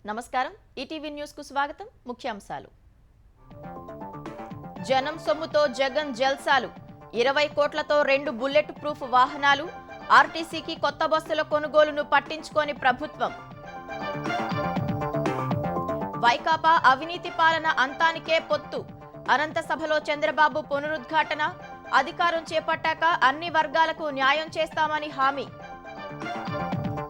నమస్కారం ETV news కు స్వాగతం ముఖ్యాంశాలు జనం సొమ్ముతో జగన్ జల్సాలు 20 కోట్లతో 2 బుల్లెట్ ప్రూఫ్ వాహనాలు ఆర్టీసీకి కొత్త బస్సుల కొనుగోలును పట్టించుకోని ప్రభుత్వం వైకాపా అవినీతి పాలన అంతానికే పొత్తు అనంత సభలో చంద్రబాబు పునరుద్ఘాటన అధికారం చేపట్టాక అన్ని వర్గాలకు న్యాయం చేస్తామని హామీ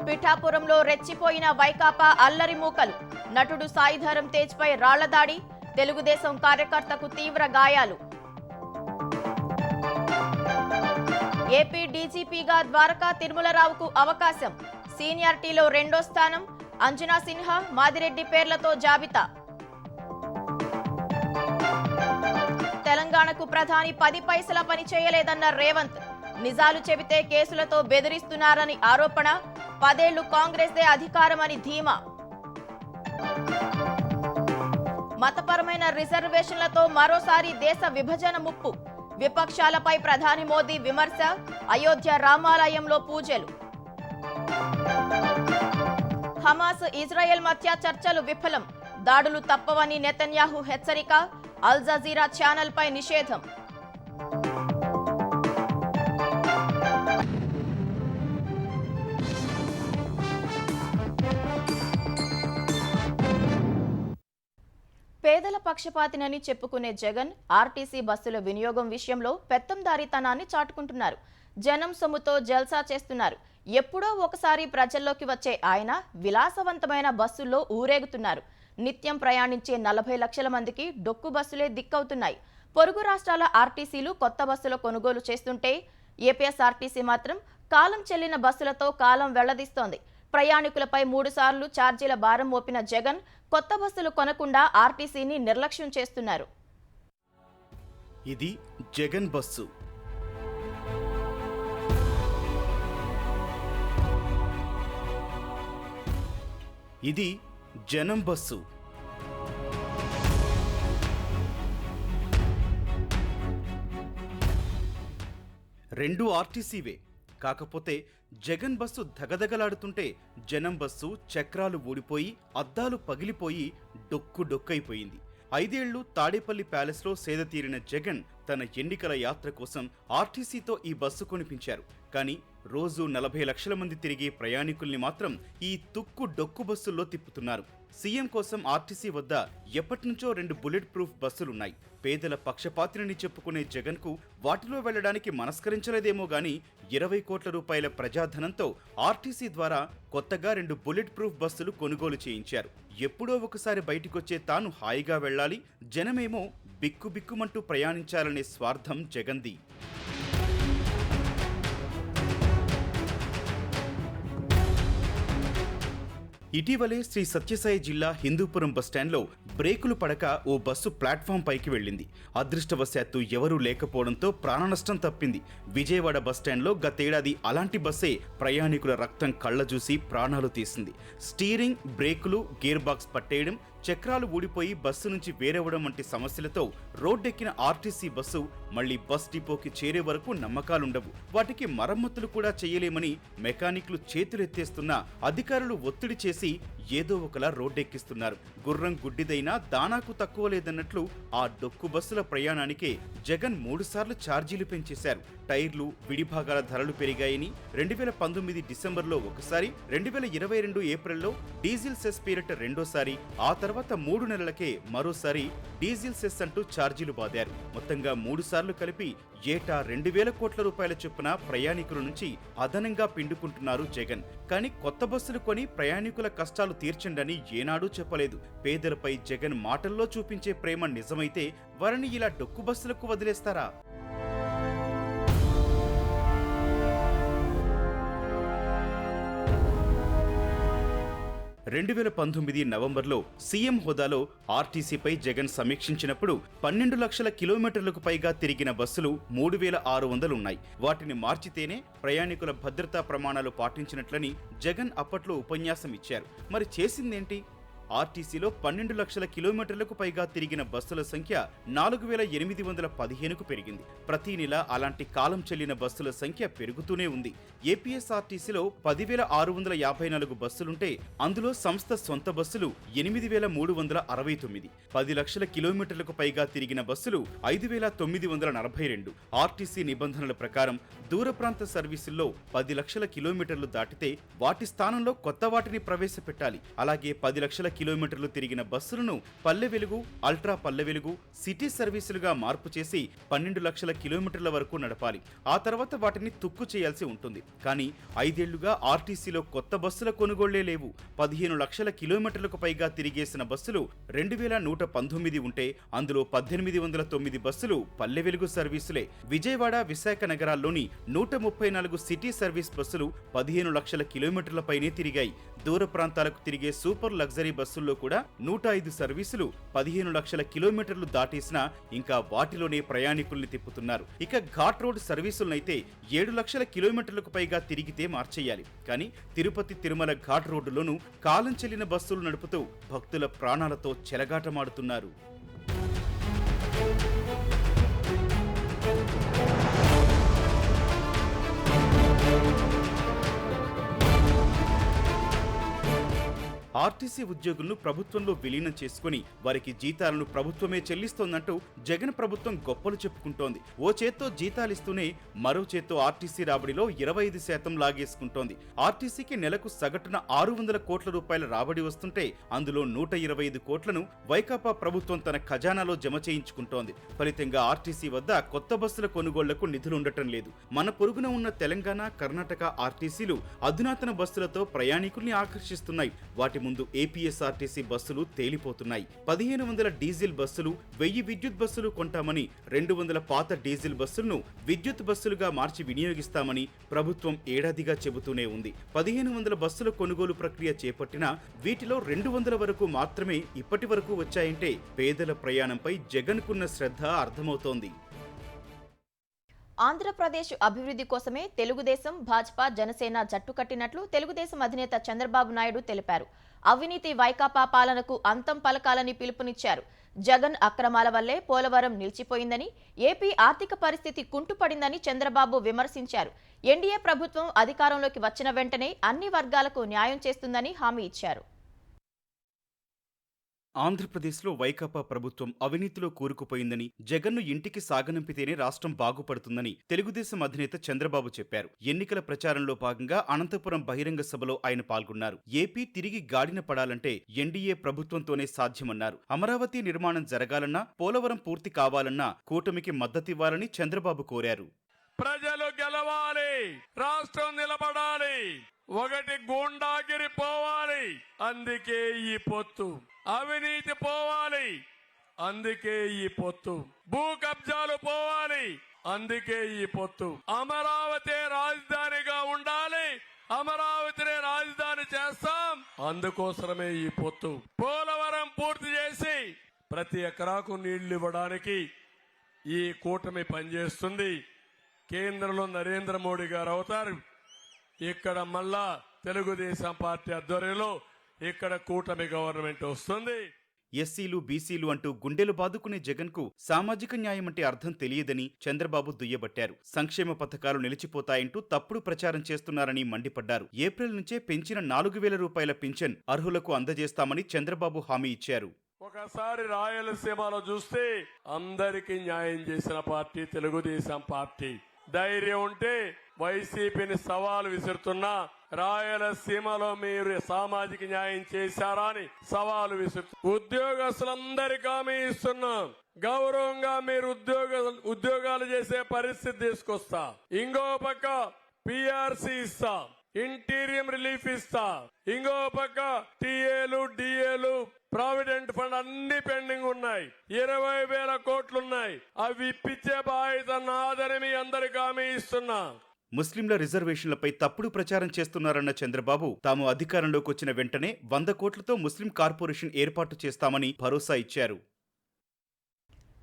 పిఠాపురంలో రెచ్చిపోయిన వైకాపా అల్లరి మూకలు నటుడు సాయిధరం తేజ్ పై రాళ్ల దాడి తెలుగుదేశం కార్యకర్తకు తీవ్ర గాయాలు ఏపీ డీజీపీగా ద్వారకా తిరుమలరావుకు అవకాశం సీనియారిటీలో 2వ స్థానం అంజనా సిన్హా మాదిరెడ్డి పేర్లతో జాబితా తెలంగాణకు ప్రధాని 10 పైసల పని చేయలేదన్న రేవంత్ నిజాలు చెబితే కేసులతో బెదిరిస్తున్నారని ఆరోపణ 10 ఏళ్లు కాంగ్రెస్దే అధికారమని ధీమా మతపరమైన రిజర్వేషన్లతో మరోసారి దేశ విభజన ముప్పు విపక్షాలపై ప్రధాని మోదీ విమర్శ అయోధ్య రామాలయంలో పూజలు హమాస్ ఇజ్రాయెల్ మధ్య చర్చలు విఫలం దాడులు తప్పవని నెతన్యాహు హెచ్చరిక అల్ జజీరా ఛానల్ పై నిషేధం పేదల పక్షపాతినని చెప్పుకునే జగన్ ఆర్టీసీ బస్సుల వినియోగం విషయంలో పెత్తందారీతనాన్ని చాటుకుంటున్నారు. జనం సొమ్ముతో జల్సా చేస్తున్నారు. ఎప్పుడో ఒకసారి ప్రజల్లోకి వచ్చే ఆయన విలాసవంతమైన బస్సుల్లో ఊరేగుతున్నారు. నిత్యం ప్రయాణించే 40 లక్షల మందికి డొక్కు బస్సులే దిక్కవుతున్నాయి. పొరుగు రాష్ట్రాల ఆర్టీసీలు కొత్త బస్సుల కొనుగోలు చేస్తుంటే ఏపీఎస్ఆర్టీసీ మాత్రం కాలం చెల్లిన బస్సులతో కాలం వెళ్లదీస్తోంది. ప్రయాణికులపై 3 సార్లు ఛార్జీల భారం మోపిన జగన్ కొత్త బస్సులు కొనకుండా ఆర్టీసీని నిర్లక్ష్యం చేస్తున్నారు. ఇది జగన్ బస్సు. ఇది జనం బస్సు. రెండు ఆర్టీసీవే. కాకపోతే జగన్ బస్సు ధగధగలాడుతుంటే జనం బస్సు చక్రాలు ఊడిపోయి అద్దాలు పగిలిపోయి డొక్కైపోయింది. 5 ఏళ్లు తాడేపల్లి ప్యాలెస్లో సేద తీరిన జగన్ తన ఎన్నికల యాత్ర కోసం ఆర్టీసీతో ఈ బస్సు కొనిపించారు. కానీ రోజు 40 లక్షల మంది తిరిగే ప్రయాణికుల్ని మాత్రం ఈ డొక్కు బస్సుల్లో తిప్పుతున్నారు. సీఎం కోసం ఆర్టీసీ వద్ద ఎప్పటినుంచో 2 బుల్లెట్ ప్రూఫ్ బస్సులున్నాయి. పేదల పక్షపాతిని చెప్పుకునే జగన్ కు వాటిలో వెళ్లడానికి మనస్కరించలేదేమో గాని 20 కోట్ల రూపాయల ప్రజాధనంతో ఆర్టీసీ ద్వారా కొత్తగా 2 బుల్లెట్ ప్రూఫ్ బస్సులు కొనుగోలు చేయించారు. ఎప్పుడో ఒకసారి బయటికొచ్చే తాను హాయిగా వెళ్లాలి, జనమేమో బిక్కుబిక్కుమంటూ ప్రయాణించాలనే స్వార్థం జగన్ది. ఇటీవలే శ్రీ సత్యసాయి జిల్లా హిందూపురం బస్టాండ్లో బ్రేకులు పడక ఓ బస్సు ప్లాట్ఫామ్ పైకి వెళ్ళింది. అదృష్టవశాత్తు ఎవరూ లేకపోవడంతో ప్రాణనష్టం తప్పింది. విజయవాడ బస్టాండ్లో గతేడాది అలాంటి బస్సే ప్రయాణికుల రక్తం కళ్లజూసి ప్రాణాలు తీసింది. స్టీరింగ్, బ్రేకులు, గేర్ బాక్స్ పట్టేయడం, చక్రాలు ఊడిపోయి బస్సు నుంచి వేరవడం వంటి సమస్యలతో రోడ్డెక్కిన ఆర్టీసీ బస్సు మళ్లీ బస్ డిపోకి చేరే వరకు నమ్మకాలుండవు. వాటికి మరమ్మతులు కూడా చేయలేమని మెకానిక్లు చేతులెత్తేస్తున్నా అధికారులు ఒత్తిడి చేసి ఏదో ఒకలా రోడ్డెక్కిస్తున్నారు. గుర్రం గుడ్డిదైనా దానాకు తక్కువ లేదన్నట్లు ఆ డొక్కు బస్సుల ప్రయాణానికే జగన్ 3 సార్లు ఛార్జీలు పెంచేశారు. టైర్లు, విడిభాగాల ధరలు పెరిగాయని 2019 డిసెంబర్లో ఒకసారి, 2022 ఏప్రిల్లో డీజిల్ సెస్ పేరిట రెండోసారి, ఆ తర్వాత 3 నెలలకే మరోసారి డీజిల్ సెస్ అంటూ ఛార్జీలు బాదారు. మొత్తంగా 3 సార్లు కలిపి ఏటా 2,000 కోట్ల రూపాయల చొప్పున ప్రయాణికుల నుంచి అదనంగా పిండుకుంటున్నారు జగన్. కానీ కొత్త బస్సులు కొని ప్రయాణికుల కష్టాలు తీర్చండని ఏనాడూ చెప్పలేదు. పేదలపై జగన్ మాటల్లో చూపించే ప్రేమ నిజమైతే వారిని ఇలా డొక్కు బస్సులకు వదిలేస్తారా? 2019 నవంబర్లో సీఎం హోదాలో ఆర్టీసీపై జగన్ సమీక్షించినప్పుడు 12 లక్షల కిలోమీటర్లకు పైగా తిరిగిన బస్సులు 3,600 ఉన్నాయి. వాటిని మార్చితేనే ప్రయాణికుల భద్రతా ప్రమాణాలు పాటించినట్లని జగన్ అప్పట్లో ఉపన్యాసం ఇచ్చారు. మరి చేసిందేంటి? ఆర్టీసీలో 12 లక్షల కిలోమీటర్లకు పైగా తిరిగిన బస్సుల సంఖ్య 4,815కు పెరిగింది. ప్రతి నెల అలాంటి కాలం చెల్లిన బస్సుల సంఖ్య పెరుగుతూనే ఉంది. ఏపీఎస్ఆర్టీసీలో 10,654 బస్సులుంటే అందులో సంస్థ సొంత బస్సులు 8,369. 10 లక్షల కిలోమీటర్లకు పైగా తిరిగిన బస్సులు 5,942. ఆర్టీసీ నిబంధనల ప్రకారం దూర ప్రాంత సర్వీసుల్లో 10 లక్షల కిలోమీటర్లు దాటితే వాటి స్థానంలో కొత్త వాటిని ప్రవేశపెట్టాలి. అలాగే 10 లక్షల కిలోమీటర్లు తిరిగిన బస్సులను పల్లె వెలుగు, అల్ట్రా పల్లె వెలుగు, సిటీ సర్వీసులుగా మార్పు చేసి 12 లక్షల కిలోమీటర్ల వరకు నడపాలి. ఆ తర్వాత వాటిని తుక్కు చేయాల్సి ఉంటుంది. కానీ 5 ఏళ్లుగా ఆర్టీసీలో కొత్త బస్సుల కొనుగోళ్లే లేవు. 15 లక్షల కిలోమీటర్లకు పైగా తిరిగేసిన బస్సులు 2,119 ఉంటే అందులో 1,809 బస్సులు పల్లె వెలుగు సర్వీసులే. విజయవాడ, విశాఖ నగరాల్లోని 134 సిటీ సర్వీస్ బస్సులు 15 లక్షల కిలోమీటర్ల పైనే తిరిగాయి. దూర ప్రాంతాలకు తిరిగే సూపర్ లగ్జరీ బస్సుల్లో కూడా 105 సర్వీసులు 15 లక్షల కిలోమీటర్లు దాటేసినా ఇంకా వాటిలోనే ప్రయాణికుల్ని తిప్పుతున్నారు. ఇక ఘాట్ రోడ్ సర్వీసులనైతే 7 లక్షల కిలోమీటర్లకు పైగా తిరిగితే మార్చేయాలి. కానీ తిరుపతి, తిరుమల ఘాట్ రోడ్డులోనూ కాలం చెల్లిన బస్సులు నడుపుతూ భక్తుల ప్రాణాలతో చెలగాటమాడుతున్నారు. ఆర్టీసీ ఉద్యోగులను ప్రభుత్వంలో విలీనం చేసుకుని వారికి జీతాలను ప్రభుత్వమే చెల్లిస్తోందంటూ జగన్ ప్రభుత్వం గొప్పలు చెప్పుకుంటోంది. ఓ చేత్తో జీతాలిస్తూనే మరో చేత్తో ఆర్టీసీ రాబడిలో 25% లాగేసుకుంటోంది. ఆర్టీసీకి నెలకు సగటున 600 కోట్ల రూపాయల రాబడి వస్తుంటే అందులో 125 కోట్లను వైకాపా ప్రభుత్వం తన ఖజానాలో జమ చేయించుకుంటోంది. ఫలితంగా ఆర్టీసీ వద్ద కొత్త బస్సుల కొనుగోళ్లకు నిధులుండటం లేదు. మన పొరుగున ఉన్న తెలంగాణ, కర్ణాటక ఆర్టీసీలు అధునాతన బస్సులతో ప్రయాణికుల్ని ఆకర్షిస్తున్నాయి. వాటి ముందు ఏపీఎస్ఆర్టీసీ బస్సులు తేలిపోతున్నాయి. 1,500 డీజిల్ బస్సులు, 1000 విద్యుత్ బస్సులు కొంటామని 200 పాత డీజిల్ బస్సులను విద్యుత్ బస్సులుగా మార్చి వినియోగిస్తామని ప్రభుత్వం ఏడాదిగా చెబుతూనే ఉంది. 1,500 బస్సుల కొనుగోలు ప్రక్రియ చేపట్టినా వీటిలో 200 వరకు మాత్రమే ఇప్పటి వరకు వచ్చాయంటే పేదల ప్రయాణంపై జగన్కున్న శ్రద్ధ అర్థమవుతోంది. ఆంధ్రప్రదేశ్ అభివృద్ధి కోసమే తెలుగుదేశం, భాజపా, జనసేన జట్టు కట్టినట్లు తెలుగుదేశం అధినేత చంద్రబాబు నాయుడు తెలిపారు. అవినీతి వైకాపా పాలనకు అంతం పలకాలని పిలుపునిచ్చారు. జగన్ అక్రమాల వల్లే పోలవరం నిలిచిపోయిందని, ఏపీ ఆర్థిక పరిస్థితి కుంటుపడిందని చంద్రబాబు విమర్శించారు. ఎన్డీఏ ప్రభుత్వం అధికారంలోకి వచ్చిన వెంటనే అన్ని వర్గాలకు న్యాయం చేస్తుందని హామీ ఇచ్చారు. ఆంధ్రప్రదేశ్లో వైకాపా ప్రభుత్వం అవినీతిలో కూరుకుపోయిందని, జగన్ను ఇంటికి సాగనంపితేనే రాష్ట్రం బాగుపడుతుందని తెలుగుదేశం అధినేత చంద్రబాబు చెప్పారు. ఎన్నికల ప్రచారంలో భాగంగా అనంతపురం బహిరంగ సభలో ఆయన పాల్గొన్నారు. ఏపీ తిరిగి గాడిన పడాలంటే ఎన్డీఏ ప్రభుత్వంతోనే సాధ్యమన్నారు. అమరావతి నిర్మాణం జరగాలన్నా, పోలవరం పూర్తి కావాలన్నా కూటమికి మద్దతివ్వాలని చంద్రబాబు కోరారు. ప్రజలు గెలవాలి, రాష్ట్రం నిలబడాలి, ఒకటి గూండాగిరి పోవాలి, అందుకే ఈ పొత్తు. అవినీతి పోవాలి, అందుకే ఈ పొత్తు. భూ కబ్జాలు పోవాలి, అందుకే ఈ పొత్తు. అమరావతి రాజధానిగా ఉండాలి, అమరావతిని రాజధాని చేస్తాం, అందుకోసమే ఈ పొత్తు. పోలవరం పూర్తి చేసి ప్రతి ఎకరాకు నీళ్లు ఇవ్వడానికి ఈ కూటమి పనిచేస్తుంది. కేంద్రంలో నరేంద్ర మోడీ గారు అవుతారు. ఇక్కడ మళ్ళా తెలుగుదేశం పార్టీ ఆధ్వర్యంలో ఇక్కడ కూటమి గవర్నమెంట్ వస్తుంది. ఎస్సీలు, బీసీలు అంటూ గుండెలు బాదుకునే జగన్కు సామాజిక న్యాయం అంటే అర్థం తెలియదని చంద్రబాబు దుయ్యబట్టారు. సంక్షేమ పథకాలు నిలిచిపోతాయంటూ తప్పుడు ప్రచారం చేస్తున్నారని మండిపడ్డారు. ఏప్రిల్ నుంచే పెంచిన 4,000 రూపాయల పింఛన్ అర్హులకు అందజేస్తామని చంద్రబాబు హామీ ఇచ్చారు. ఒకసారి రాయలసీమలో చూస్తే అందరికీ న్యాయం చేసిన పార్టీ తెలుగుదేశం పార్టీ. ధైర్యం ఉంటే వైసీపీని సవాలు విసురుతున్నా, రాయలసీమలో మీరు సామాజిక న్యాయం చేశారా అని సవాలు ఉద్యోగస్తులందరికీ హామీ ఇస్తున్నాం. గౌరవంగా మీరు ఉద్యోగాలు చేసే పరిస్థితి తీసుకొస్తా. ఇంకో పక్క పిఆర్సీ ఇస్తా, ఇంటీరియం రిలీఫ్ ఇస్తా. ఇంకో పక్క టీఏలు, డిఏలు, ప్రావిడెంట్ ఫండ్ అన్ని పెండింగ్ ఉన్నాయి. 20,000 కోట్లున్నాయి. అవి ఇప్పించే బాధ్యత నాదని మీ అందరికీ హామీ ఇస్తున్నా. ముస్లింల రిజర్వేషన్లపై తప్పుడు ప్రచారం చేస్తున్నారన్న చంద్రబాబు తాము అధికారంలోకి వచ్చిన వెంటనే 100 కోట్లతో ముస్లిం కార్పొరేషన్ ఏర్పాటు చేస్తామని భరోసా ఇచ్చారు.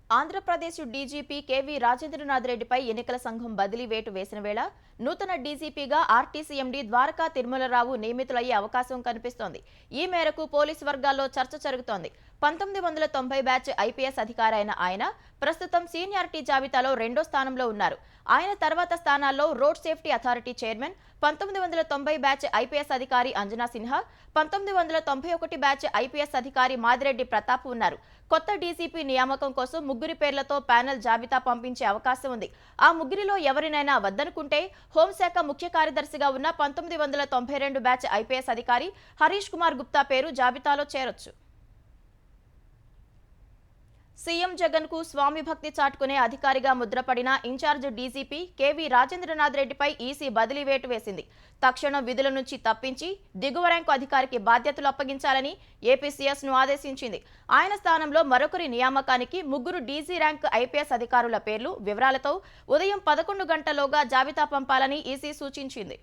ఆంధ్రప్రదేశ్ డీజీపీ కేవీ రాజేంద్రనాథ్ రెడ్డిపై ఎన్నికల సంఘం బదిలీ వేటు వేసిన వేళ నూతన డీజీపీగా ఆర్టీసీ ఎండీ ద్వారకా తిరుమలరావు నియమితులయ్యే అవకాశం కనిపిస్తోంది. ఈ మేరకు పోలీసు వర్గాల్లో చర్చ జరుగుతోంది. 1990 బ్యాచ్ ఐపీఎస్ అధికారి అయిన ఆయన ప్రస్తుతం సీనియారిటీ జాబితాలో 2వ స్థానంలో ఉన్నారు. ఆయన తర్వాత స్థానాల్లో road safety authority chairman 1990 batch IPS అధికారి అంజనా సిన్హా, 1991 బ్యాచ్ ఐపీఎస్ అధికారి మాదిరెడ్డి ప్రతాప్ ఉన్నారు. కొత్త డీసీపీ నియామకం కోసం 3 పేర్లతో ప్యానెల్ జాబితా పంపించే అవకాశం ఉంది. ఆ 3లో ఎవరినైనా వద్దనుకుంటే హోంశాఖ ముఖ్య కార్యదర్శిగా ఉన్న 1992 బ్యాచ్ ఐపీఎస్ అధికారి హరీష్ కుమార్ గుప్తా పేరు జాబితాలో చేరొచ్చు. సీఎం జగన్ కు స్వామి భక్తి చాటుకునే అధికారిగా ముద్రపడిన ఇన్ఛార్జ్ డీజీపీ కేవీ రాజేంద్రనాథ్ రెడ్డిపై ఈసీ బదిలీ వేటు వేసింది. తక్షణం విధుల నుంచి తప్పించి దిగువ ర్యాంకు అధికారికి బాధ్యతలు అప్పగించాలని ఏపీసీఎస్ ను ఆదేశించింది. ఆయన స్థానంలో మరొకరి నియామకానికి 3 డీజీ ర్యాంక్ ఐపీఎస్ అధికారుల పేర్లు వివరాలతో ఉదయం 11 గంటలోగా జాబితా పంపాలని ఈసీ సూచించింది.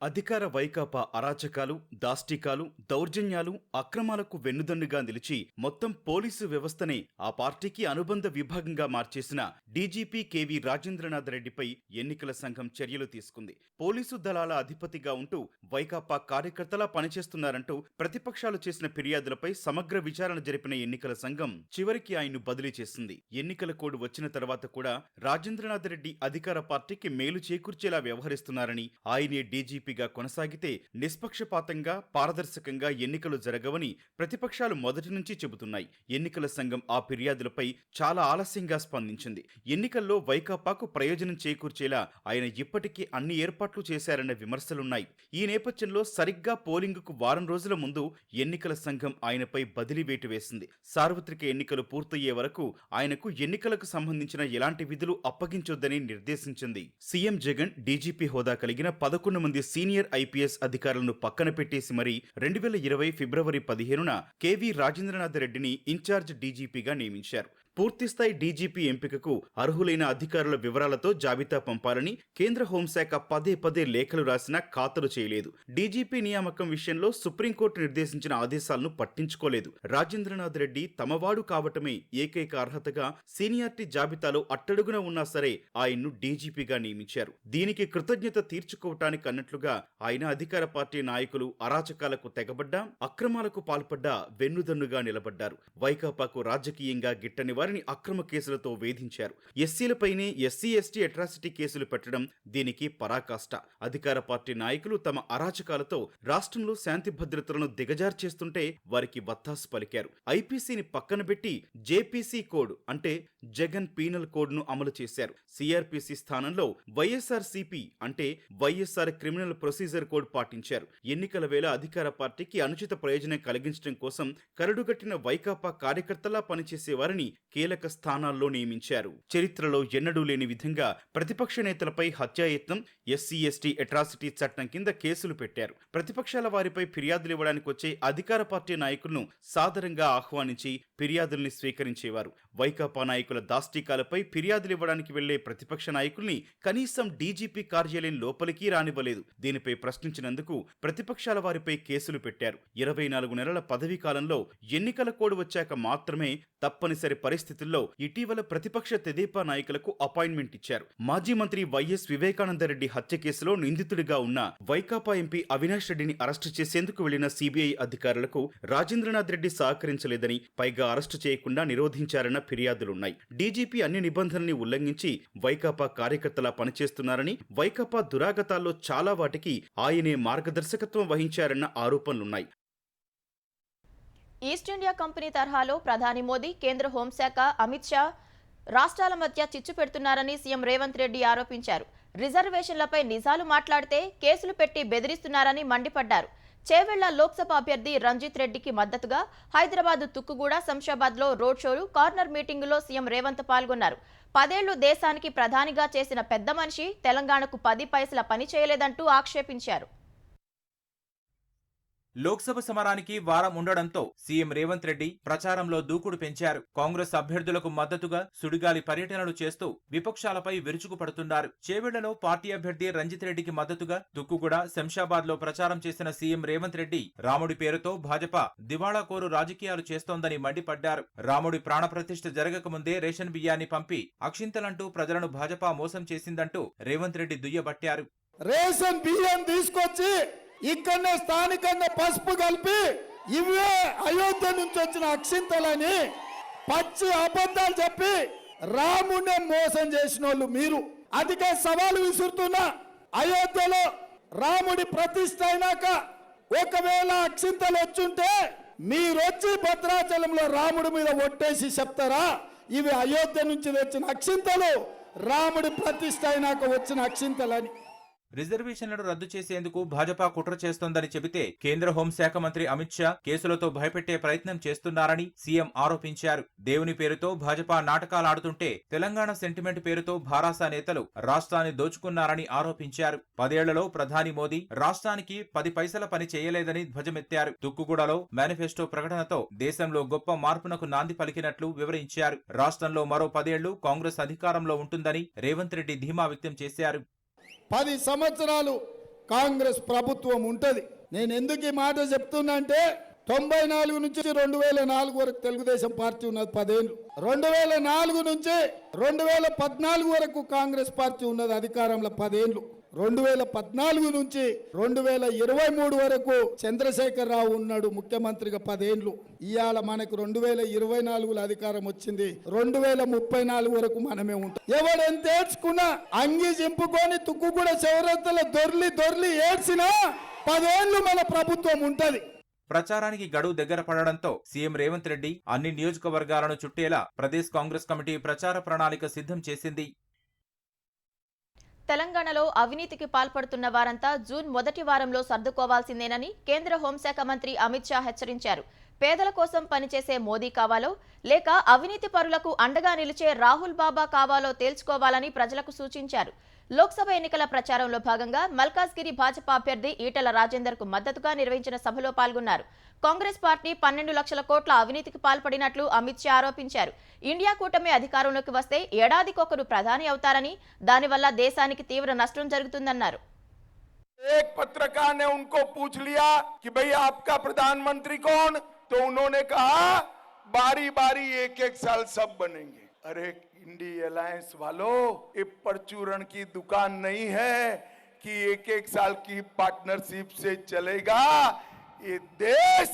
అధికార వైకాపా అరాచకాలు, దాష్టికాలు, దౌర్జన్యాలు, అక్రమాలకు వెన్నుదన్నుగా నిలిచి మొత్తం పోలీసు వ్యవస్థనే ఆ పార్టీకి అనుబంధ విభాగంగా మార్చేసిన డీజీపీ కేవీ రాజేంద్రనాథ్ రెడ్డిపై ఎన్నికల సంఘం చర్యలు తీసుకుంది. పోలీసు దళాల అధిపతిగా ఉంటూ వైకాపా కార్యకర్తలా పనిచేస్తున్నారంటూ ప్రతిపక్షాలు చేసిన ఫిర్యాదులపై సమగ్ర విచారణ జరిపిన ఎన్నికల సంఘం చివరికి ఆయన్ను బదిలీ చేసింది. ఎన్నికల కోడ్ వచ్చిన తర్వాత కూడా రాజేంద్రనాథ్ రెడ్డి అధికార పార్టీకి మేలు చేకూర్చేలా వ్యవహరిస్తున్నారని, ఆయనే డీజీపీ కొనసాగితే నిష్పక్షపాతంగా, పారదర్శకంగా ఎన్నికలు జరగవని ప్రతిపక్షాలు మొదటి నుంచి చెబుతున్నాయి. ఎన్నికల సంఘం ఆ ఫిర్యాదులపై చాలా ఆలస్యంగా స్పందించింది. ఎన్నికల్లో వైకాపాకు ప్రయోజనం చేకూర్చేలా ఆయన ఇప్పటికీ అన్ని ఏర్పాట్లు చేశారన్న విమర్శలున్నాయి. ఈ నేపథ్యంలో సరిగ్గా పోలింగుకు వారం రోజుల ముందు ఎన్నికల సంఘం ఆయనపై బదిలీ వేటు వేసింది. సార్వత్రిక ఎన్నికలు పూర్తయ్యే వరకు ఆయనకు ఎన్నికలకు సంబంధించిన ఎలాంటి విధులు అప్పగించొద్దని నిర్దేశించింది. సీఎం జగన్ డీజీపీ హోదా కలిగిన 11 మంది సీనియర్ ఐపీఎస్ అధికారులను పక్కన పెట్టేసి మరీ 2020 ఫిబ్రవరి 15న కేవీ రాజేంద్రనాథ్ రెడ్డిని ఇన్ఛార్జ్ డీజీపీగా నియమించారు. పూర్తిస్థాయి డీజీపీ ఎంపికకు అర్హులైన అధికారుల వివరాలతో జాబితా పంపాలని కేంద్ర హోంశాఖ పదే లేఖలు రాసినా ఖాతరు చేయలేదు. డీజీపీ నియామకం విషయంలో సుప్రీంకోర్టు నిర్దేశించిన ఆదేశాలను పట్టించుకోలేదు. రాజేంద్రనాథ్ రెడ్డి తమవాడు కావటమే ఏకైక అర్హతగా సీనియారిటీ జాబితాలో అట్టడుగున ఉన్నా సరే ఆయన్ను డీజీపీగా నియమించారు. దీనికి కృతజ్ఞత తీర్చుకోవటానికి అన్నట్లుగా ఆయన అధికార పార్టీ నాయకులు అరాచకాలకు తెగబడ్డా, అక్రమాలకు పాల్పడ్డా వెన్నుదన్నుగా నిలబడ్డారు. వైకాపాకు రాజకీయంగా గిట్టని వారిని అక్రమ కేసులతో వేధించారు. ఎస్సీలపైనే ఎస్సీ ఎస్టీ అట్రాసిటీ కేసులు పెట్టడం దీనికి పరాకాష్ట. అధికార పార్టీ నాయకులు తమ అరాచకాలతో రాష్ట్రంలో శాంతి భద్రతలను దిగజార్చేస్తుంటే వారికి వత్తాసు పలికారు. ఐపీసీని పక్కన పెట్టి జేపీసీ కోడ్ అంటే జగన్ పీనల్ కోడ్ ను అమలు చేశారు. సిఆర్పీసీ స్థానంలో వైఎస్ఆర్సీపీ అంటే వైఎస్ఆర్ క్రిమినల్ ప్రొసీజర్ కోడ్ పాటించారు. ఎన్నికల వేళ అధికార పార్టీకి అనుచిత ప్రయోజనం కలిగించడం కోసం కరడుగట్టిన వైకాపా కార్యకర్తలా పనిచేసే వారిని కీలక స్థానాల్లో నియమించారు. చరిత్రలో ఎన్నడూ లేని విధంగా ప్రతిపక్ష నేతలపై హత్యాయత్నం, ఎస్సీ ఎస్టీ అట్రాసిటీ చట్టం కింద కేసులు పెట్టారు. ప్రతిపక్షాల వారిపై ఫిర్యాదులు ఇవ్వడానికి వచ్చే అధికార పార్టీ నాయకులను సాదరంగా ఆహ్వానించి ఫిర్యాదుల్ని స్వీకరించేవారు. వైకాపా నాయకుల దాష్టికాలపై ఫిర్యాదులు ఇవ్వడానికి వెళ్లే ప్రతిపక్ష నాయకుల్ని కనీసం డీజీపీ కార్యాలయం లోపలికి రానివ్వలేదు. దీనిపై ప్రశ్నించినందుకు ప్రతిపక్షాల వారిపై కేసులు పెట్టారు. 24 నెలల పదవీ కాలంలో ఎన్నికల కోడ్ వచ్చాక మాత్రమే తప్పనిసరి పరిస్థితుల్లో ఇటీవల ప్రతిపక్ష తెదేపా నాయకులకు అపాయింట్మెంట్ ఇచ్చారు. మాజీ మంత్రి వైఎస్ వివేకానందరెడ్డి హత్య కేసులో నిందితుడిగా ఉన్న వైకాపా ఎంపీ అవినాష్ రెడ్డిని అరెస్టు చేసేందుకు వెళ్లిన సీబీఐ అధికారులకు రాజేంద్రనాథ్ రెడ్డి సహకరించలేదని, పైగా అరెస్టు చేయకుండా నిరోధించారన్న ఫిర్యాదులున్నాయి. డీజీపీ అన్ని నిబంధనల్ని ఉల్లంఘించి వైకాపా కార్యకర్తలా పనిచేస్తున్నారని, వైకాపా దురాగతాల్లో చాలా వాటికి ఆయనే మార్గదర్శకత్వం వహించారన్న ఆరోపణలున్నాయి. ఈస్ట్ ఇండియా కంపెనీ తరహాలో ప్రధాని మోదీ, కేంద్ర హోంశాఖ అమిత్ షా రాష్ట్రాల మధ్య చిచ్చు పెడుతున్నారని సీఎం రేవంత్ రెడ్డి ఆరోపించారు. రిజర్వేషన్లపై నిజాలు మాట్లాడితే కేసులు పెట్టి బెదిరిస్తున్నారని మండిపడ్డారు. చేవెళ్ల లోక్సభ అభ్యర్థి రంజిత్ రెడ్డికి మద్దతుగా హైదరాబాద్ తుక్కుగూడ, శంషాబాద్లో రోడ్ షోలు, కార్నర్ మీటింగులో సీఎం రేవంత్ పాల్గొన్నారు. 10 ఏళ్లు దేశానికి ప్రధానిగా చేసిన పెద్ద మనిషి తెలంగాణకు 10 పైసల పని చేయలేదంటూ ఆక్షేపించారు. లోక్సభ సమరానికి వారం ఉండడంతో సీఎం రేవంత్ రెడ్డి ప్రచారంలో దూకుడు పెంచారు. కాంగ్రెస్ అభ్యర్థులకు మద్దతుగా సుడిగాలి పర్యటనలు చేస్తూ విపక్షాలపై విరుచుకుపడుతున్నారు. చేవెళ్లలో పార్టీ అభ్యర్థి రంజిత్ రెడ్డికి మద్దతుగా తుక్కుగూడ, శంషాబాద్ లో ప్రచారం చేసిన సీఎం రేవంత్ రెడ్డి రాముడి పేరుతో భాజపా దివాళాకోరు రాజకీయాలు చేస్తోందని మండిపడ్డారు. రాముడి ప్రాణప్రతిష్ఠ జరగకముందే రేషన్ బియ్యాన్ని పంపి అక్షింతలంటూ ప్రజలను భాజపా మోసం చేసిందంటూ రేవంత్ రెడ్డి దుయ్యబట్టారు. రేషన్ బియ్యం తీసుకొచ్చి ఇక్కడనే స్థానికంగా పసుపు కలిపి ఇవే అయోధ్య నుంచి వచ్చిన అక్షింతలని పచ్చి అబద్ధాలు చెప్పి రాముడిని మోసం చేసిన వాళ్ళు మీరు. అందుకే సవాలు విసురుతున్నా, అయోధ్యలో రాముడి ప్రతిష్ఠ అయినాక ఒకవేళ అక్షింతలు వచ్చుంటే మీరొచ్చి భద్రాచలంలో రాముడి మీద ఒట్టేసి చెప్తారా ఇవి అయోధ్య నుంచి వచ్చిన అక్షింతలు, రాముడి ప్రతిష్ఠ అయినాక వచ్చిన అక్షింతలని? రిజర్వేషన్లను రద్దు చేసేందుకు భాజపా కుట్ర చేస్తోందని చెబితే కేంద్ర హోంశాఖ మంత్రి అమిత్ షా కేసులతో భయపెట్టే ప్రయత్నం చేస్తున్నారని సీఎం ఆరోపించారు. దేవుని పేరుతో భాజపా నాటకాలాడుతుంటే తెలంగాణ సెంటిమెంట్ పేరుతో భారాస నేతలు రాష్ట్రాన్ని దోచుకున్నారని ఆరోపించారు. 10 ఏళ్లలో ప్రధాని మోదీ రాష్ట్రానికి 10 పైసల పని చేయలేదని ధ్వజమెత్తారు. తుక్కుగూడలో మేనిఫెస్టో ప్రకటనతో దేశంలో గొప్ప మార్పునకు నాంది పలికినట్లు వివరించారు. రాష్ట్రంలో మరో 10 ఏళ్లు కాంగ్రెస్ అధికారంలో ఉంటుందని రేవంత్ రెడ్డి ధీమా వ్యక్తం చేశారు. 10 సంవత్సరాలు కాంగ్రెస్ ప్రభుత్వం ఉంటది. నేను ఎందుకు ఈ మాట చెప్తున్నా అంటే 94 నుంచి 2004 వరకు తెలుగుదేశం పార్టీ ఉన్నది 10 ఏళ్ళు. 2004 నుంచి 2014 వరకు కాంగ్రెస్ పార్టీ ఉన్నది అధికారంలో 10 ఏళ్ళు. 2014 నుంచి 2023 వరకు చంద్రశేఖర్ రావు ఉన్నాడు ముఖ్యమంత్రిగా 10 ఏళ్ళు. ఇవాళ మనకు 2024లో అధికారం వచ్చింది. 2034 వరకు మనమే ఉంటాం. ఎవడెంత ఏడ్చుకున్నా అంగి చింపుకొని తుక్కు కూడా చివరతల దొర్లి ఏడ్చినా 10 ఏళ్ళు మన ప్రభుత్వం ఉంటది. ప్రచారానికి గడువు దగ్గర పడడంతో సీఎం రేవంత్ రెడ్డి అన్ని నియోజకవర్గాలను చుట్టేలా ప్రదేశ్ కాంగ్రెస్ కమిటీ ప్రచార ప్రణాళిక సిద్ధం చేసింది. తెలంగాణలో అవినీతికి పాల్పడుతున్న వారంతా జూన్ మొదటి వారంలో సర్దుకోవాల్సిందేనని కేంద్ర హోంశాఖ మంత్రి అమిత్ షా హెచ్చరించారు. పేదల కోసం పనిచేసే మోదీ కావాలో లేక అవినీతి పరులకు అండగా నిలిచే రాహుల్ బాబా కావాలో తేల్చుకోవాలని ప్రజలకు సూచించారు. లోక్సభ ఎన్నికల ప్రచారంలో భాగంగా మల్కాజ్గిరి భాజపా అభ్యర్థి ఈటెల రాజేందర్ కు మద్దతుగా నిర్వహించిన సభలో పాల్గొన్నారు. కాంగ్రెస్ పార్టీ 12 లక్షల కోట్ల అవినీతికి పాల్పడినట్లు అమిత్ షా ఆరోపించారు. ఇండియా కూటమి అధికారంలోకి వస్తే ఏడాదికొకరు ప్రధాని అవుతారని, దానివల్ల దేశానికి తీవ్ర నష్టం జరుగుతుందన్నారు. एक पत्रकार ने उनको पूछ लिया कि भाई आपका प्रधानमंत्री कौन, तो उन्होंने कहा बारी बारी एक साल सब बनेंगे। अरे इंडी अलायंस वालों, ये परचूरण की दुकान नहीं है कि एक साल की पार्टनरशिप से चलेगा। ये देश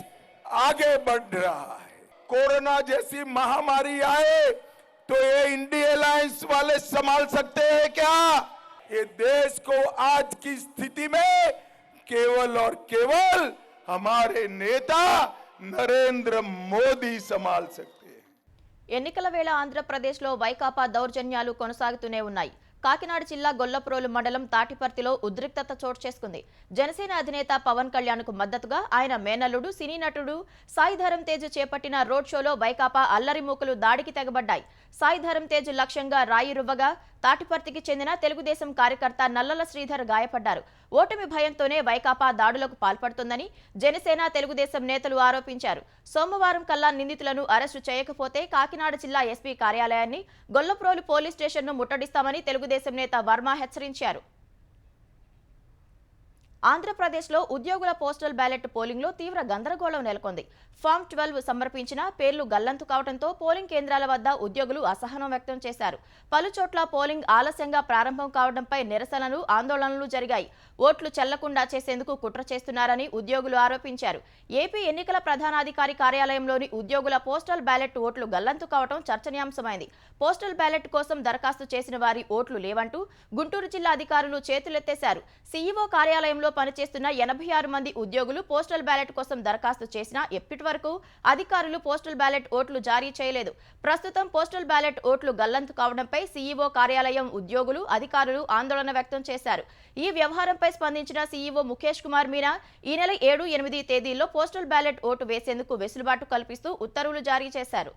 आगे बढ़ रहा है। कोरोना जैसी महामारी आए तो ये इंडी अलायंस वाले संभाल सकते हैं क्या? ये देश को आज की स्थिति में केवल और केवल हमारे नेता नरेंद्र मोदी संभाल सकते हैं। ఎన్నికల వేళ ఆంధ్రప్రదేశ్లో వైకాపా దౌర్జన్యాలు కొనసాగుతూనే ఉన్నాయి. కాకినాడ జిల్లా గొల్లప్రోలు మండలం తాటిపర్తిలో ఉద్రిక్తత చోటు చేసుకుంది. జనసేన అధినేత పవన్ కళ్యాణ్ కు మద్దతుగా ఆయన మేనల్లుడు సినీ నటుడు సాయిధరం తేజ్ చేపట్టిన రోడ్ షోలో వైకాపా అల్లరి మూకలు దాడికి తెగబడ్డాయి. సాయిధరం తేజ్ లక్ష్యంగా రాయి రువ్వగా తాటిపర్తికి చెందిన తెలుగుదేశం కార్యకర్త నల్లల శ్రీధర్ గాయపడ్డారు. ఓటమి భయంతోనే వైకాపా దాడులకు పాల్పడుతుందని జనసేన తెలుగుదేశం నేతలు ఆరోపించారు. సోమవారం కల్లా నిందితులను అరెస్టు చేయకపోతే కాకినాడ జిల్లా ఎస్పీ కార్యాలయాన్ని, గొల్లప్రోలు పోలీస్ స్టేషన్ను ముట్టడిస్తామని తెలుగుదేశం నేత వర్మ హెచ్చరించారు. ఆంధ్రప్రదేశ్లో ఉద్యోగుల పోస్టల్ బ్యాలెట్ పోలింగ్లో తీవ్ర గందరగోళం నెలకొంది. ఫామ్ 12 సమర్పించిన పేర్లు గల్లంతు కావడంతో పోలింగ్ కేంద్రాల వద్ద ఉద్యోగులు అసహనం వ్యక్తం చేశారు. పలుచోట్ల పోలింగ్ ఆలస్యంగా ప్రారంభం కావడంపై నిరసనలు, ఆందోళనలు జరిగాయి. ఓట్లు చెల్లకుండా చేసేందుకు కుట్ర చేస్తున్నారని ఉద్యోగులు ఆరోపించారు. ఏపీ ఎన్నికల ప్రధానాధికారి కార్యాలయంలోని ఉద్యోగుల పోస్టల్ బ్యాలెట్ ఓట్లు గల్లంతు కావడం చర్చనీయాంశమైంది. పోస్టల్ బ్యాలెట్ కోసం దరఖాస్తు చేసిన వారి ఓట్లు లేవంటూ గుంటూరు జిల్లా అధికారులు చేతులెత్తేశారు. సీఈఓ కార్యాలయంలో పనిచేస్తున్న 86 మంది ఉద్యోగులు పోస్టల్ బ్యాలెట్ కోసం దరఖాస్తు చేసినా ఇప్పటి వరకు అధికారులు పోస్టల్ బ్యాలెట్ ఓట్లు జారీ చేయలేదు. ప్రస్తుతం పోస్టల్ బ్యాలెట్ ఓట్లు గల్లంతు కావడంపై సీఈఓ కార్యాలయం ఉద్యోగులు, అధికారులు ఆందోళన వ్యక్తం చేశారు. ఈ వ్యవహారంపై స్పందించిన సీఈఓ ముఖేష్ కుమార్ మీనా ఈ నెల 7, 8 తేదీల్లో పోస్టల్ బ్యాలెట్ ఓటు వేసేందుకు వెసులుబాటు కల్పిస్తూ ఉత్తర్వులు జారీ చేశారు.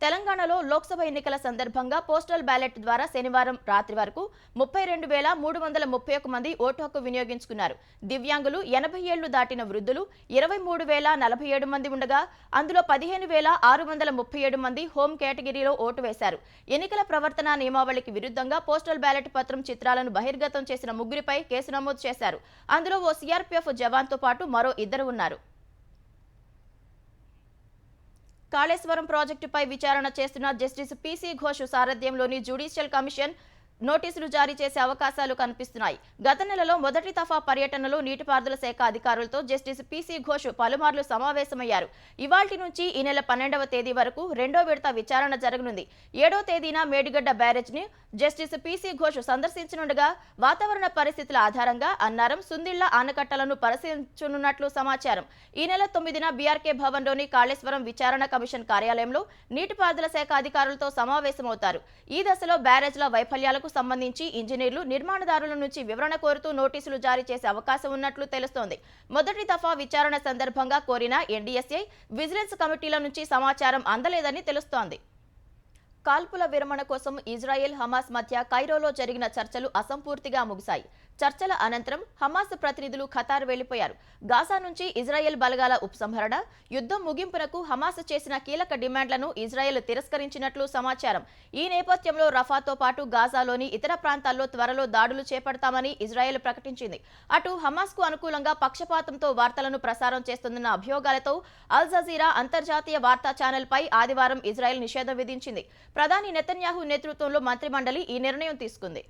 తెలంగాణలో లోక్సభ ఎన్నికల సందర్భంగా పోస్టల్ బ్యాలెట్ ద్వారా శనివారం రాత్రి వరకు 32,331 మంది ఓటు హక్కు వినియోగించుకున్నారు. దివ్యాంగులు, 80 ఏళ్లు దాటిన వృద్ధులు 23,047 మంది ఉండగా అందులో 15,637 మంది హోం కేటగిరీలో ఓటు వేశారు. ఎన్నికల ప్రవర్తన నియమావళికి విరుద్ధంగా పోస్టల్ బ్యాలెట్ పత్రం చిత్రాలను బహిర్గతం చేసిన ముగ్గురిపై కేసు నమోదు చేశారు. అందులో ఓ సీఆర్పీఎఫ్ జవాన్తో పాటు మరో ఇద్దరు ఉన్నారు. కాళేశ్వరం ప్రాజెక్టుపై విచారణ చేస్తున్న జస్టిస్ పీసీ ఘోష్ సారథ్యంలోని జ్యుడిషియల్ కమిషన్ నోటీసులు జారీ చేసే అవకాశాలు కనిపిస్తున్నాయి. గత నెలలో మొదటి దఫా పర్యటనలో నీటిపారుదల శాఖ అధికారులతో జస్టిస్ పీసీ ఘోష్ పలుమార్లు సమావేశమయ్యారు. ఇవాల్టి నుంచి ఈ నెల 12వ తేదీ వరకు రెండో విడత విచారణ జరగనుంది. 7వ తేదీన మేడిగడ్డ బ్యారేజ్ని జస్టిస్ పీసీ ఘోష్ సందర్శించనుండగా వాతావరణ పరిస్థితుల ఆధారంగా అన్నారం, సుందిళ్ల ఆనకట్టలను పరిశీలించనున్నట్లు సమాచారం. ఈ నెల 9న బీఆర్కే భవన్లోని కాళేశ్వరం విచారణ కమిషన్ కార్యాలయంలో నీటిపారుదల శాఖ అధికారులతో సమావేశమవుతారు. ఈ దశలో బ్యారేజ్ల వైఫల్యాలకు సంబంధించి ఇంజనీర్లు, నిర్మాణదారుల నుంచి వివరణ కోరుతూ నోటీసులు జారీ చేసే అవకాశం ఉన్నట్లు తెలుస్తోంది. మొదటి దఫా విచారణ సందర్భంగా కోరిన ఎన్డీఎస్ఏ, విజిలెన్స్ కమిటీల నుంచి సమాచారం అందలేదని తెలుస్తోంది. కాల్పుల విరమణ కోసం ఇజ్రాయెల్, హమాస్ మధ్య కైరోలో జరిగిన చర్చలు అసంపూర్తిగా ముగిశాయి. చర్చల అనంతరం హమాస్ ప్రతినిధులు ఖతార్ వెళ్లిపోయారు. గాజా నుంచి ఇజ్రాయెల్ బలగాల ఉపసంహరణ, యుద్ధం ముగింపునకు హమాస్ చేసిన కీలక డిమాండ్లను ఇజ్రాయెల్ తిరస్కరించినట్లు సమాచారం. ఈ నేపథ్యంలో రఫాతో పాటు గాజాలోని ఇతర ప్రాంతాల్లో త్వరలో దాడులు చేపడతామని ఇజ్రాయెల్ ప్రకటించింది. అటు హమాస్కు అనుకూలంగా పక్షపాతంతో వార్తలను ప్రసారం చేస్తుందన్న అభియోగాలతో అల్ జజీరా అంతర్జాతీయ వార్తా ఛానల్పై ఆదివారం ఇజ్రాయెల్ నిషేధం విధించింది. ప్రధాని నెతన్యాహు నేతృత్వంలో మంత్రిమండలి ఈ నిర్ణయం తీసుకుంది.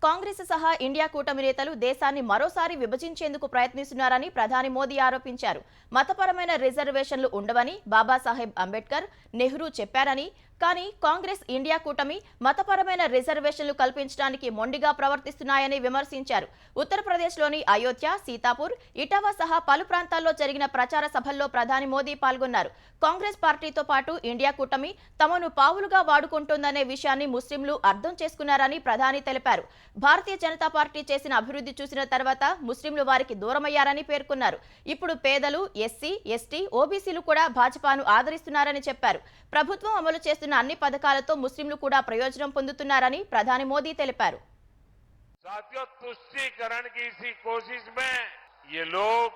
కాంగ్రెస్ సహా ఇండియా కూటమి నేతలు దేశాన్ని మరోసారి విభజించేందుకు ప్రయత్నిస్తున్నారని ప్రధాని మోదీ ఆరోపించారు. మతపరమైన రిజర్వేషన్లు ఉండవని బాబాసాహెబ్ అంబేద్కర్, నెహ్రూ చెప్పారని, కానీ కాంగ్రెస్, ఇండియా కూటమి మతపరమైన రిజర్వేషన్లు కల్పించడానికి మొండిగా ప్రవర్తిస్తున్నాయని విమర్శించారు. ఉత్తరప్రదేశ్లోని అయోధ్య, సీతాపూర్, ఇటావా సహా పలు ప్రాంతాల్లో జరిగిన ప్రచార సభల్లో ప్రధాని మోదీ పాల్గొన్నారు. కాంగ్రెస్ పార్టీతో పాటు ఇండియా కూటమి తమను పావులుగా వాడుకుంటోందనే విషయాన్ని ముస్లింలు అర్థం చేసుకున్నారని ప్రధాని తెలిపారు. భారతీయ జనతా పార్టీ చేసిన అభివృద్ధి చూసిన తర్వాత ముస్లింలు వారికి దూరమయ్యారని పేర్కొన్నారు. ఇప్పుడు పేదలు, ఎస్సీ, ఎస్టీ, ఓబీసీలు కూడా భాజపాను ఆదరిస్తున్నారని చెప్పారు. ప్రభుత్వం అమలు చేస్తున్న అన్ని పథకాలతో ముస్లింలు కూడా ప్రయోజనం పొందుతున్నారని ప్రధాని మోదీ తెలిపారు. साथियों, तुष्टीकरण की इसी कोशिश में ये लोग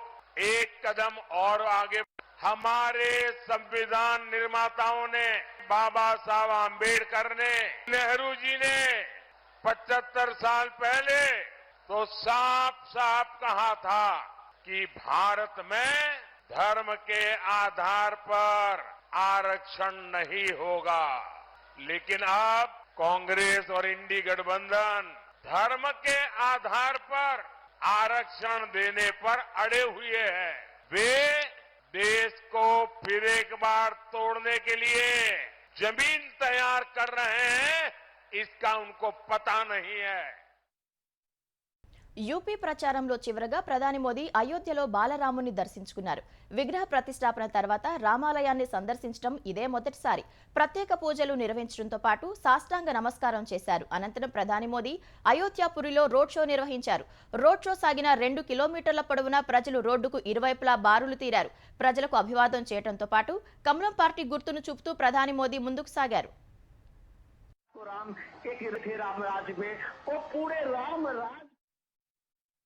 एक कदम और आगे, हमारे संविधान निर्माताओं ने, बाबा साहब आम्बेडकर ने, नेहरू जी ने 75 साल पहले तो साफ साफ कहा था कि भारत में धर्म के आधार पर आरक्षण नहीं होगा। लेकिन अब कांग्रेस और इंडी गठबंधन धर्म के आधार पर आरक्षण देने पर अड़े हुए हैं। वे देश को फिर एक बार तोड़ने के लिए जमीन तैयार कर रहे हैं, इसका उनको पता नहीं है। యూపీ ప్రచారంలో చివరగా ప్రధాని మోదీ అయోధ్యలో బాలరాముని దర్శించుకున్నారు. విగ్రహ ప్రతిష్టాపన తర్వాత రామాలయాన్ని సందర్శించడం ఇదే మొదటిసారి. ప్రత్యేక పూజలు నిర్వహించడంతో పాటు సాష్టాంగ నమస్కారం చేశారు. అనంతరం ప్రధాని మోదీ అయోధ్యాపురిలో రోడ్ షో నిర్వహించారు. రోడ్ షో సాగిన 2 కిలోమీటర్ల పొడవునా ప్రజలు రోడ్డుకు ఇరువైపులా బారులు తీరారు. ప్రజలకు అభివాదం చేయడంతో పాటు కమలం పార్టీ గుర్తును చూపుతూ ప్రధాని మోదీ ముందుకు సాగారు. राम एक थे राम राज्य में, वो पूरे राम राज्य